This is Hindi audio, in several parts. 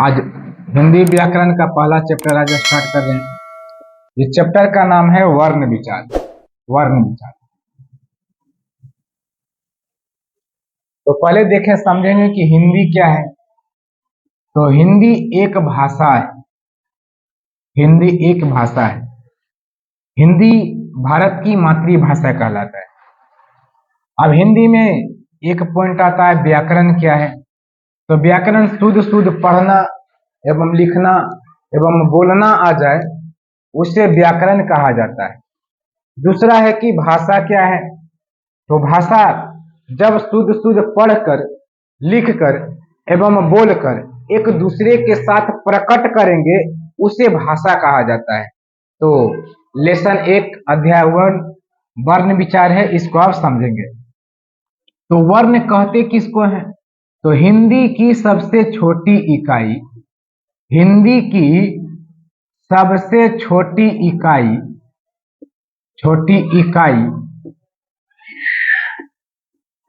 आज हिंदी व्याकरण का पहला चैप्टर आज स्टार्ट कर रहे हैं। इस चैप्टर का नाम है वर्ण विचार। वर्ण विचार तो पहले देखें, समझेंगे कि हिंदी क्या है। तो हिंदी एक भाषा है। हिंदी एक भाषा है। हिंदी भारत की मातृभाषा कहलाता है। अब हिंदी में एक पॉइंट आता है, व्याकरण क्या है। तो व्याकरण शुद्ध शुद्ध पढ़ना एवं लिखना एवं बोलना आ जाए, उसे व्याकरण कहा जाता है। दूसरा है कि भाषा क्या है। तो भाषा जब शुद्ध शुद्ध पढ़कर, लिखकर एवं बोलकर एक दूसरे के साथ प्रकट करेंगे, उसे भाषा कहा जाता है। तो लेसन 1 अध्याय 1 वर्ण विचार है, इसको आप समझेंगे। तो वर्ण कहते किसको है। तो हिंदी की सबसे छोटी इकाई, हिंदी की सबसे छोटी इकाई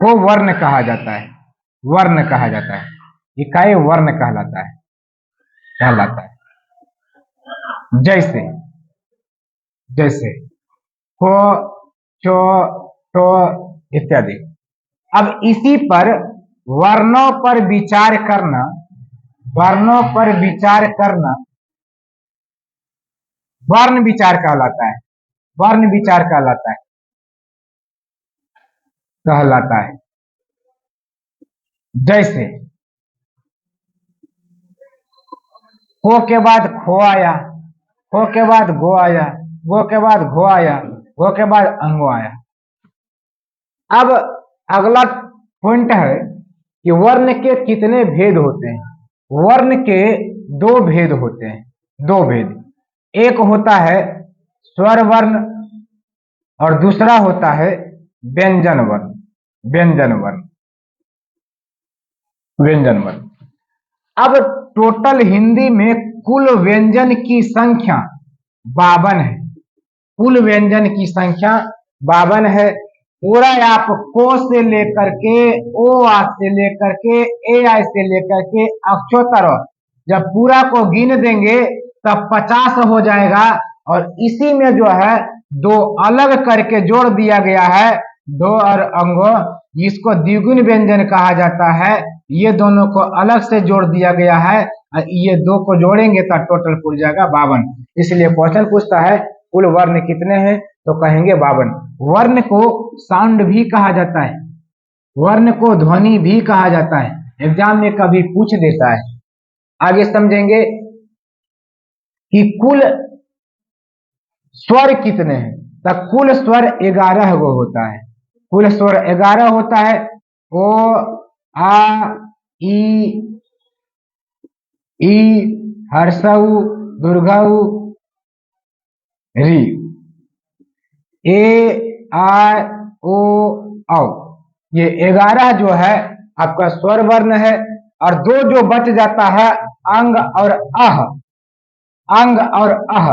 को वर्ण कहा जाता है। वर्ण कहा जाता है। इकाई वर्ण कहलाता है। जैसे को, चो, टो इत्यादि। अब इसी पर वर्णों पर विचार करना वर्ण विचार कहलाता है। वर्ण विचार कहलाता है। जैसे को के बाद खो आया, खो के बाद गो आया, गो के बाद घो आया, घो के बाद अंगो आया। अब अगला पॉइंट है कि वर्ण के कितने भेद होते हैं। वर्ण के 2 भेद होते हैं। 2 भेद, एक होता है स्वर वर्ण और दूसरा होता है व्यंजन वर्ण। व्यंजन वर्ण। अब टोटल हिंदी में कुल व्यंजन की संख्या 52 है। कुल व्यंजन की संख्या 52 है। पूरा आप को से लेकर के, ओ आ से लेकर के, ए आई से लेकर के अक्षोत्तर जब पूरा को गिन देंगे तब 50 हो जाएगा। और इसी में जो है 2 अलग करके जोड़ दिया गया है, 2 और अंगो, जिसको द्विगुण व्यंजन कहा जाता है। ये दोनों को अलग से जोड़ दिया गया है। ये 2 को जोड़ेंगे तो टोटल पूरा जाएगा 52। इसलिए क्वेश्चन पूछता है कुल वर्ण कितने हैं, तो कहेंगे 52। वर्ण को साउंड भी कहा जाता है। वर्ण को ध्वनि भी कहा जाता है। एग्जाम में कभी पूछ देता है। आगे समझेंगे कि कुल स्वर कितने हैं। तो कुल स्वर 11 गो होता है। कुल स्वर 11 होता है। ओ, आ, ई, हर्षऊ, दुर्घऊ, री, ए, आ, ओ, औ। ये 11 जो है आपका स्वर वर्ण है। और 2 जो बच जाता है अंग और अह,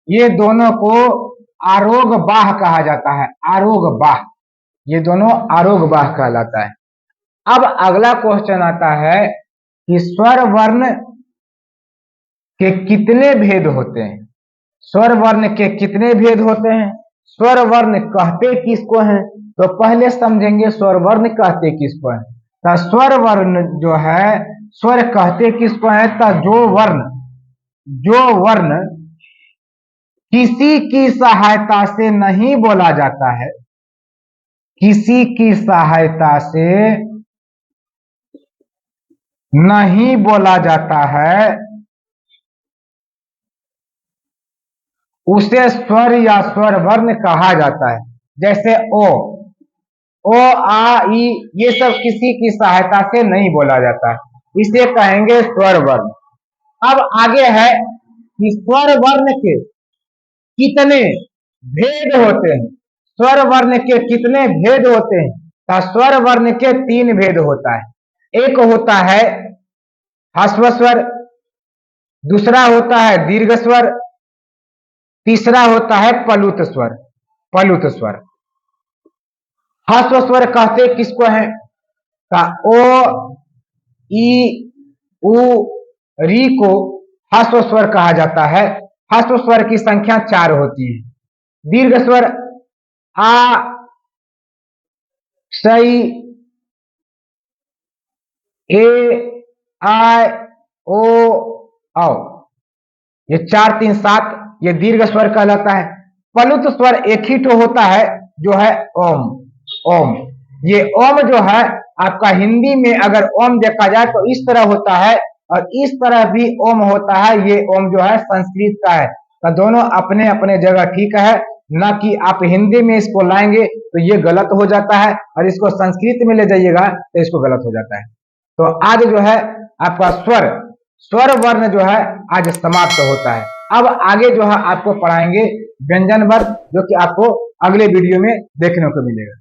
ये दोनों को आरोग बाह कहा जाता है। आरोग बाह, ये दोनों आरोग बाह कहलाता है। अब अगला क्वेश्चन आता है कि स्वर वर्ण के कितने भेद होते हैं। स्वर वर्ण के कितने भेद होते हैं। स्वर वर्ण कहते किसको हैं, तो पहले समझेंगे स्वर वर्ण कहते किसको हैं। तो स्वर वर्ण जो है, स्वर कहते किसको है। तो जो वर्ण किसी की सहायता से नहीं बोला जाता है, किसी की सहायता से नहीं बोला जाता है, उसे स्वर या स्वर वर्ण कहा जाता है। जैसे ओ, आ, ई, ये सब किसी की सहायता से नहीं बोला जाता है, इसे कहेंगे स्वर वर्ण। अब आगे है कि स्वर वर्ण के कितने भेद होते हैं। स्वर वर्ण के कितने भेद होते हैं। तो स्वर वर्ण के 3 भेद होता है। एक होता है ह्रस्व स्वर, दूसरा होता है दीर्घ स्वर, तीसरा होता है प्लुत स्वर। ह्रस्व स्वर कहते किसको है। का ओ, ई, उ, री को ह्रस्व स्वर कहा जाता है। ह्रस्व स्वर की संख्या 4 होती है। दीर्घ स्वर आ, सई, ए, आई, ओ, औ, ये 4 3 7 ये दीर्घ स्वर कहलाता है। प्लुत स्वर एक ही तो होता है जो है ओम। ओम, ये ओम जो है आपका हिंदी में अगर ओम देखा जाए तो इस तरह होता है और इस तरह भी ओम होता है। ये ओम जो है संस्कृत का है। तो दोनों अपने अपने जगह ठीक है, ना कि आप हिंदी में इसको लाएंगे तो ये गलत हो जाता है और इसको संस्कृत में ले जाइएगा तो इसको गलत हो जाता है। तो आज जो है आपका स्वर वर्ण जो है आज समाप्त होता है। अब आगे जो है आपको पढ़ाएंगे व्यंजन वर्ग, जो कि आपको अगले वीडियो में देखने को मिलेगा।